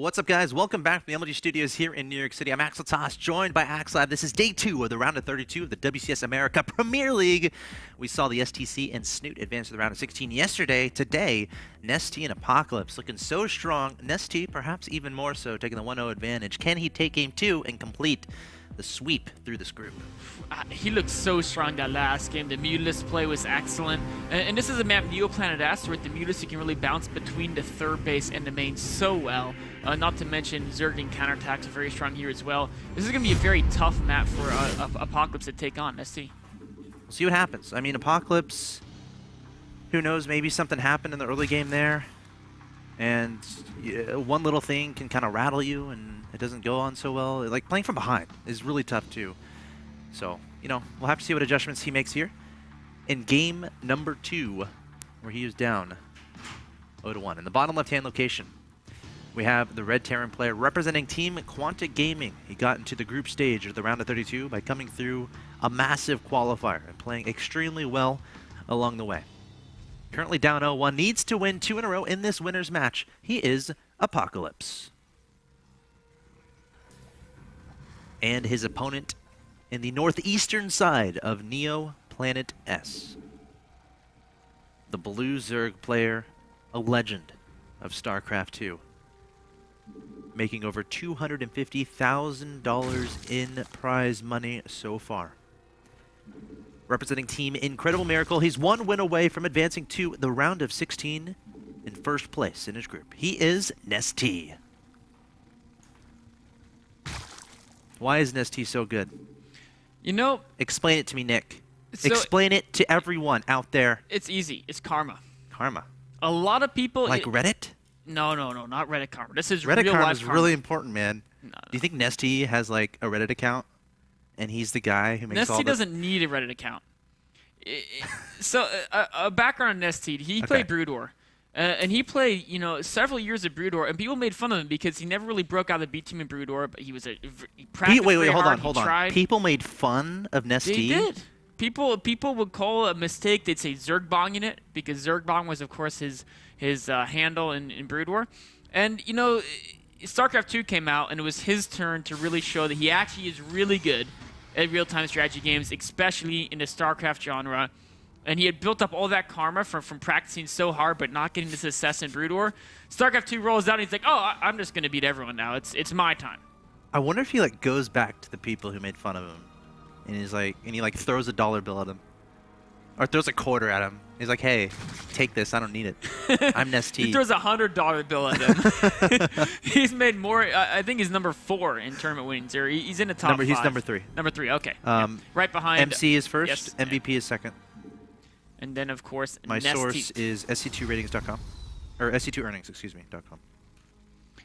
What's up, guys? Welcome back from the MLG Studios here in New York City. I'm Axel Toss, joined by AxLab. This is day 2 of the round of 32 of the WCS America Premier League. We saw the STC and Snoot advance to the round of 16 yesterday. Today, Nestea and Apocalypse looking so strong. Nestea, perhaps even more so, taking the 1-0 advantage. Can he take game 2 and complete the sweep through this group? He looked so strong that last game. The Mutalist play was excellent. And this is a map, Neoplanet S, where the Mutalist you can really bounce between the third base and the main so well. Not to mention Zergling counterattacks are very strong here as well. This is going to be a very tough map for Apocalypse to take on. Let's see. We'll see what happens. I mean, Apocalypse, who knows, maybe something happened in the early game there. And one little thing can kind of rattle you, and it doesn't go on so well. Like, playing from behind is really tough, too. So, you know, we'll have to see what adjustments he makes here. In game number 2, where he is down 0-1. In the bottom left-hand location, we have the Red Terran player representing Team Quantic Gaming. He got into the group stage of the round of 32 by coming through a massive qualifier and playing extremely well along the way. Currently down 0-1, needs to win 2 in a row in this winner's match. He is Apocalypse. And his opponent in the northeastern side of Neoplanet S. The Blue Zerg player, a legend of StarCraft 2. Making over $250,000 in prize money so far. Representing Team Incredible Miracle, he's 1 win away from advancing to the round of 16 in first place in his group. He is Nestea. Why is Nestea so good? You know... Explain it to me, Nick. So explain it to everyone out there. It's easy. It's karma. Karma. A lot of people... Like Reddit? No, not Reddit karma. This is Reddit real karma life is karma. really important, man. No. Do you think Nestea has, like, a Reddit account? And he's the guy who makes all the... Nestea doesn't need a Reddit account. So, a background on Nestea, he played Brood War. And he played, you know, several years of Brood War, and people made fun of him because he never really broke out the B team in Brood War, but he was he practiced wait, hold hard, on. People made fun of Nestea? They did. People would call a mistake, they'd say Zergbonging it, because Zergbong was, of course, his handle in Brood War. And, you know, StarCraft 2 came out, and it was his turn to really show that he actually is really good at real-time strategy games, especially in the StarCraft genre. And he had built up all that karma from practicing so hard but not getting the success in Brood War. StarCraft 2 rolls out and he's like, oh, I'm just going to beat everyone now. It's my time. I wonder if he like goes back to the people who made fun of him. And he's like, he like throws a dollar bill at him. Or throws a quarter at him. He's like, hey, take this. I don't need it. I'm Nestea. He throws a $100 bill at him. He's made more. I think he's number 4 in tournament winnings. Or he's in the top 5. He's number 3. Number 3, okay. Right behind. MC is first. Yes. MVP is second. And then, of course, my source is sc2ratings.com. Or sc2earnings, excuse me, .com.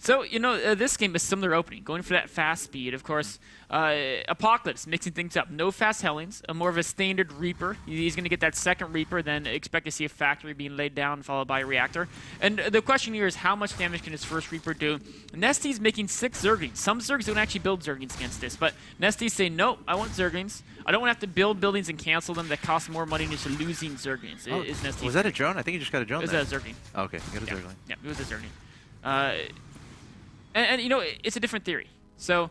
So, you know, this game is similar opening, going for that fast speed. Of course, Apocalypse mixing things up. No fast Hellings, more of a standard Reaper. He's going to get that second Reaper, then expect to see a factory being laid down, followed by a reactor. And the question here is, how much damage can his first Reaper do? Nestea's making 6 Zerglings. Some Zergs don't actually build Zerglings against this, but Nestea's saying, no, I want Zerglings. I don't want to have to build buildings and cancel them that cost more money than just losing Zerglings. Oh, was that a drone? I think you just got a drone. It was a Zergling. Oh, okay, you got a Zergling. Yeah, it was a Zergling. And you know, it's a different theory. So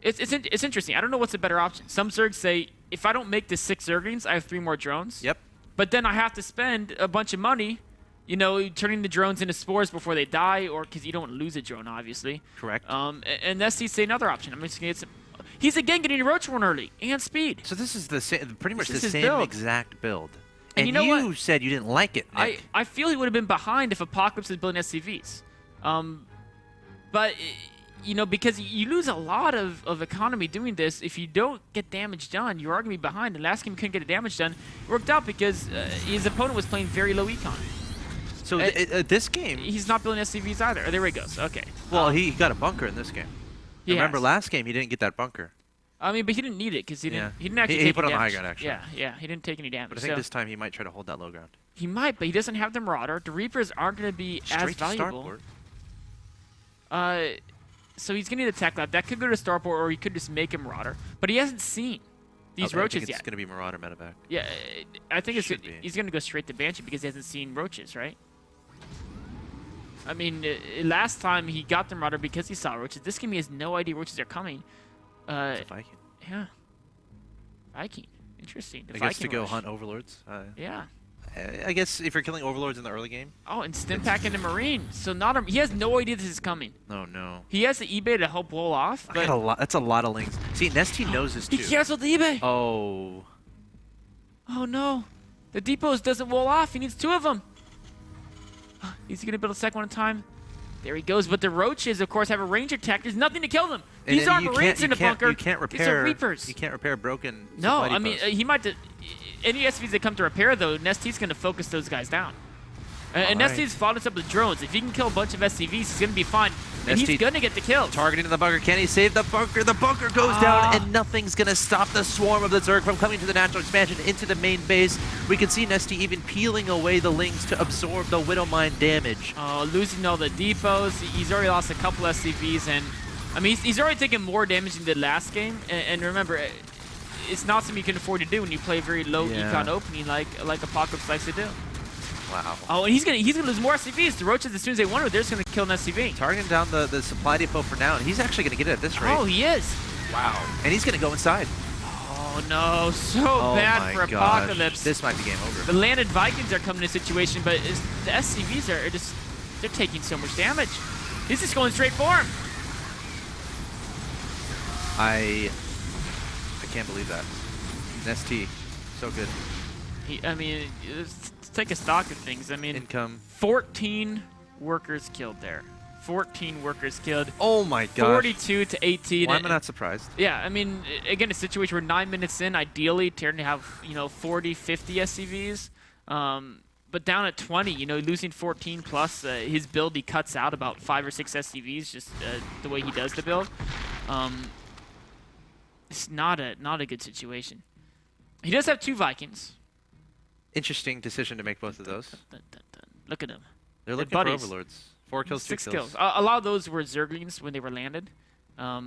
it's interesting. I don't know what's a better option. Some Zergs say, if I don't make the 6 Zerglings, I have 3 more drones. Yep. But then I have to spend a bunch of money, you know, turning the drones into spores before they die, or because you don't lose a drone, obviously. Correct. And Nestea's saying another option. I'm just going to get some... He's again getting a Roach Run early and speed. So this is the pretty much the same build. exact build. And you know what? Said you didn't like it, Nick. I feel he would have been behind if Apocalypse was building SCVs. But, you know, because you lose a lot of economy doing this. If you don't get damage done, you are going to be behind. The last game, he couldn't get the damage done. It worked out because his opponent was playing very low econ. So this game... He's not building SCVs either. Oh, there he goes. Okay. Well, he got a bunker in this game. Remember, last game, he didn't get that bunker. I mean, but he didn't need it because he didn't actually he take put any on the high damage. ground, actually. Yeah, he didn't take any damage. But I think this time he might try to hold that low ground. He might, but he doesn't have the Marauder. The Reapers aren't going to be as valuable. So he's going to need a tech lab. That could go to Starport, or he could just make him Marauder. But he hasn't seen these roaches yet. It's going to be Marauder medevac. Yeah, I think he's going to go straight to Banshee because he hasn't seen roaches, right? I mean, last time he got the Marauder because he saw roaches. This game he has no idea roaches are coming. It's a Viking. Yeah. Viking. Interesting. The I guess Viking to go rush. hunt overlords. Yeah. I guess if you're killing overlords in the early game. Oh, and Stimpak into Marine. So not a, he has no idea this is coming. Oh no. He has the eBay to help wall off. I But got a lot. That's a lot of links. See, Nestea knows this too. he canceled the eBay. Oh. Oh no. The depots doesn't wall off. He needs 2 of them. He's going to build a second one in time. There he goes. But the roaches, of course, have a range attack. There's nothing to kill them. And These then aren't Marines in the bunker. You can't repair. These are Reapers. You can't repair broken. No, supply I mean, depots. he might. Any SCVs that come to repair, though, Nestea's going to focus those guys down. And Alright. Nestea's followed us up with drones. If he can kill a bunch of SCVs, he's going to be fine. And he's Nestea going to get the kills. Targeting the bunker. Can he save the bunker? The bunker goes down, and nothing's going to stop the swarm of the Zerg from coming to the natural expansion into the main base. We can see Nestea even peeling away the links to absorb the Widowmine damage. Oh, losing all the depots. He's already lost a couple SCVs, and I mean, he's already taken more damage than he did last game. And remember, it's not something you can afford to do when you play very low econ opening like Apocalypse likes to do. Wow. Oh, and he's gonna lose more SCVs. The roaches, as soon as they wander, they're just gonna kill an SCV. Targeting down the supply depot for now, and he's actually going to get it at this rate. Oh, he is. Wow. And he's going to go inside. Oh no, so Oh bad my for gosh. Apocalypse. This might be game over. The landed Vikings are coming in a situation, but the SCVs are just, they're taking so much damage. He's just going straight for him. I can't believe that. Nestea, so good. I mean, let's take a stock of things. I mean, Income. 14 workers killed there. 14 workers killed. Oh my gosh. 42 to 18. Why am I not surprised? Yeah, I mean, again, a situation where 9 minutes in, ideally, Terran to have, 40, 50 SCVs. But down at 20, losing 14 plus, his build, he cuts out about 5 or 6 SCVs, just the way he does the build. It's not a good situation. He does have 2 Vikings. Interesting decision to make both of those. Look at him. They're looking buddies. for overlords. 4 kills, 6 2 kills. kills. A lot of those were Zerglings when they were landed. I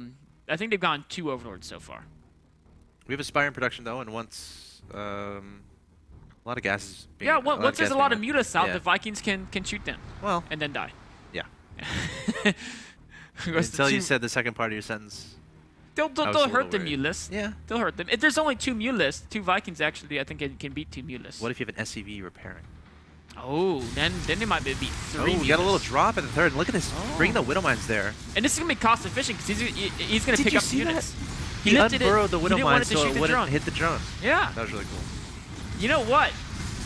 think they've gone 2 overlords so far. We have Aspire in production though, and once a lot of gas is being. Yeah, once there's a lot of being mutas out, yeah. the Vikings can shoot them. Well, And then die. yeah. Because Until you said the second part of your sentence. They'll I was a hurt little the worried. mutas. Yeah. They'll hurt them. If there's only 2 mutas, 2 Vikings actually, I think can beat 2 mutas. What if you have an SCV repairing? Oh, then they might be beat 3 Oh, we got a mutas. little drop in the third. Look at this. Bring the Widowmines there. And this is going to be cost efficient because he's going to Did pick you up see units. He lifted it. unburrowed the He didn't want Widowmine it to so shoot it the wouldn't drone. hit the drone. Yeah. That was really cool. You know what?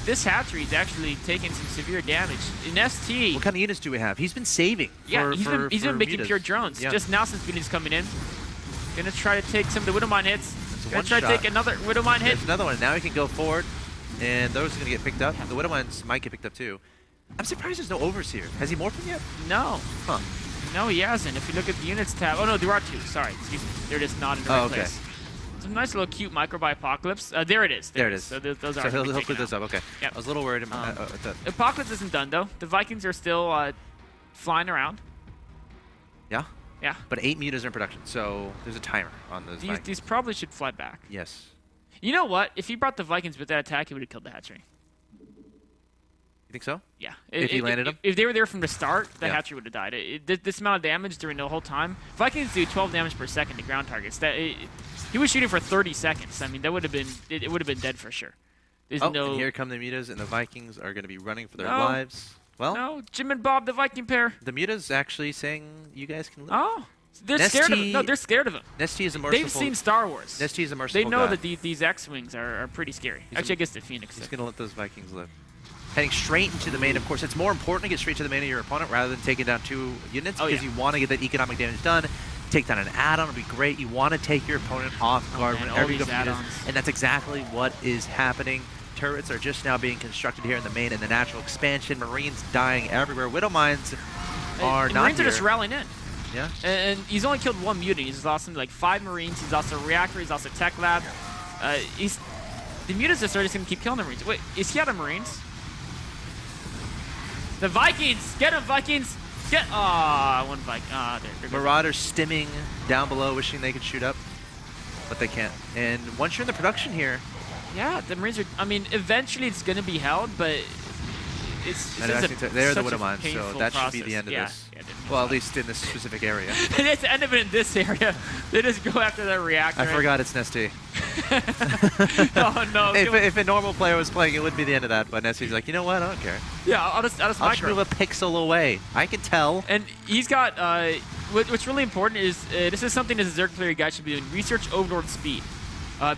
This hatchery is actually taking some severe damage. In ST, What kind of units do we have? He's been saving. yeah, for, he's been making mutas. pure drones. Yeah. Just now since Beanie's coming in. Gonna try to take some of the Widowmine hits. Gonna one try to shot. take another Widowmine hit. There's another one. Now he can go forward, and those are going to get picked up. The Widowmines might get picked up too. I'm surprised there's no Overseer. Has he morphed him yet? No. Huh. No, he hasn't. If you look at the units tab. Oh, no, there are 2. Sorry. Excuse me. They're just not in the right okay. place. Some nice little cute micro by Apocalypse. There it is. There it is. So those are So he'll taken clear those out. up. Okay. Yep. I was a little worried about that. Apocalypse isn't done, though. The Vikings are still flying around. Yeah? Yeah. But 8 mutas are in production, so there's a timer on those Vikings. These probably should fly back. Yes. You know what? If he brought the Vikings with that attack, he would have killed the hatchery. You think so? Yeah. If he landed them? If they were there from the start, the Yeah. hatchery would have died. This amount of damage during the whole time. Vikings do 12 damage per second to ground targets. He was shooting for 30 seconds. I mean, that would have been it would have been dead for sure. There's Oh, no. and here come the mutas, and the Vikings are going to be running for their No. lives. Well, No, Jim and Bob, the Viking pair. the mutas actually saying you guys can live. Oh, they're scared of him. No, they're scared of him. Nestea is a merciful. They've seen Star Wars. Nestea is a merciful They know guy. that these X-wings are pretty scary. He's Actually, I guess the Phoenix. He's is. going to let those Vikings live. Heading straight into the main, of course. It's more important to get straight to the main of your opponent rather than taking down 2 units because you want to get that economic damage done. Take down an add-on would be great. You want to take your opponent off guard man, whenever all you go these for mutas, add-ons. and that's exactly what is happening. Turrets are just now being constructed here in the main and the natural expansion. Marines dying everywhere. Widowmines are And not Marines here. are just rallying in. Yeah. And he's only killed 1 mutant. He's lost something like 5 Marines. He's lost a reactor. He's lost a tech lab. The mutants are just going to keep killing the Marines. Wait, is he out of Marines? The Vikings! Get him, Vikings! Get... Ah, 1 Viking. Ah, they're good. Marauders stimming down below, wishing they could shoot up, but they can't. And once you're in the production here, Yeah, the Marines are... I mean, eventually it's going to be held, but it's They're the such a Widowmines, so painful that should process. be the end of Yeah, this. yeah, didn't Well, know at least in this specific area. that. It's the end of it in this area. They just go after that reactor. I forgot it's Nestea. Oh no. If a normal player was playing, it would be the end of that. But Nestea's like, you know what? I don't care. Yeah, I'll just I'll just micro. move a pixel away. I can tell. And he's got, what's really important is, this is something as a Zerg player guy should be doing, research Overlord speed.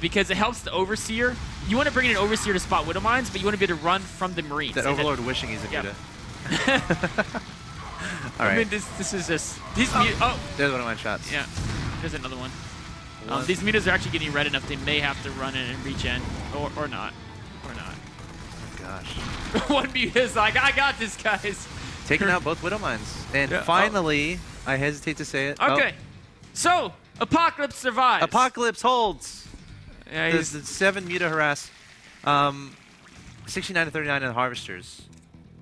Because it helps the Overseer. You want to bring in an Overseer to spot Widow Mines, but you want to be able to run from the Marines. That Overlord wishing he's a Yep. muta. All right. I mean, this is just, these oh, There's one of my shots. yeah, there's another one. One. These mutas are actually getting red enough, they may have to run in and reach in, or not, or not. Oh, gosh. One muta is like, I got this, guys. Taking out both Widow Mines. And Yeah, finally, I hesitate to say it. Okay, so, Apocalypse survives. Apocalypse holds. Yeah, There's the 7 muta harass. 69 to 39 in the Harvesters.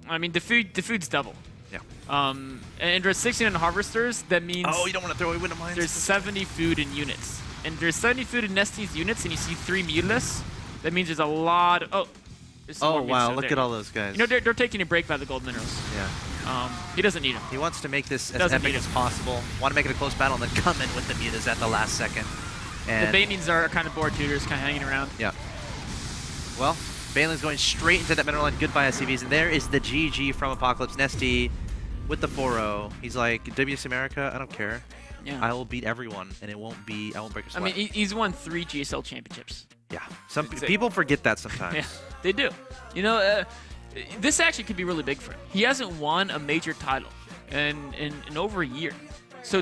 I mean, the food's double. Yeah. And there's 69 Harvesters, that means Oh, you don't want to throw away Widow Mines? there's 70 food in units. And there's 70 food in Nestea's units, and you see 3 Mutilas. That means there's a lot of, oh. There's some Oh, more mutas wow, out look there. at all those guys. You know, they're taking a break by the gold minerals. Yeah. He doesn't need them. He wants to make this as Doesn't epic need as it. possible. Want to make it a close battle and then come in with the mutas at the last second. And The Banelings are kind of bored tutors, kind of hanging around. yeah. Well, Baneling's going straight into that mineral line. Goodbye, SCVs. And there is the GG from Apocalypse. Nestea with the 4-0. He's like, WS America, I don't care. Yeah. I will beat everyone, and I won't break a I sweat. mean, he's won 3 GSL championships. yeah. Some That's it. people forget that sometimes. Yeah, they do. You know, this actually could be really big for him. He hasn't won a major title in over a year. So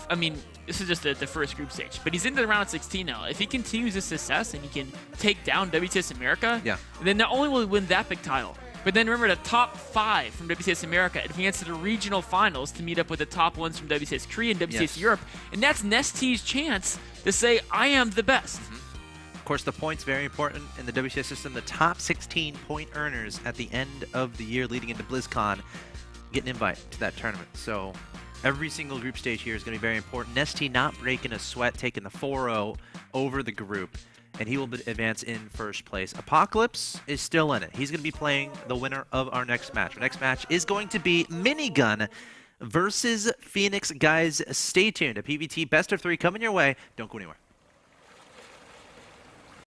I mean, this is just the first group stage, but he's into the round of 16 now. If he continues this success and he can take down WTS America, Yeah. then not only will he win that big title, but then remember the top 5 from WTS America advance to the regional finals to meet up with the top ones from WTS Korea and WTS Yes. Europe, and that's Nestea's chance to say, I am the best. Of course, the points very important in the WCS system. The top 16 point earners at the end of the year leading into BlizzCon get an invite to that tournament. So every single group stage here is going to be very important. Nestea not breaking a sweat, taking the 4-0 over the group, and he will advance in first place. Apocalypse is still in it. He's going to be playing the winner of our next match. Our next match is going to be Minigun versus Phoenix. Guys, stay tuned. A PVT best of 3 coming your way. Don't go anywhere.